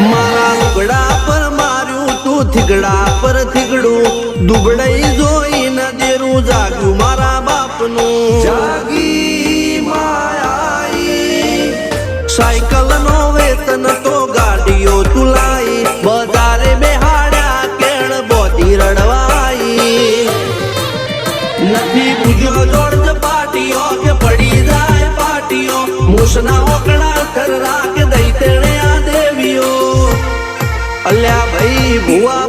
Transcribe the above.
મારા લુગડા પર માર્યું તું થીગડા પર થીગડું દુબળાઈ જોઈને દેરું જાગ્યું મારા બાપનું જાગી માયાઈ સાયકલ નો વેતન તો ગાડીઓ તુલાઈ બજારે બેહાડ્યા કેળ બોધી રડવાઈ નથી પૂજ્યો જોડ પાટીઓ કે પડી જાય પાટીઓ મૂસના ઓકડા કર રાખ દઈ તેણે આ દેવીઓ અલ્યા ભાઈ ભુવા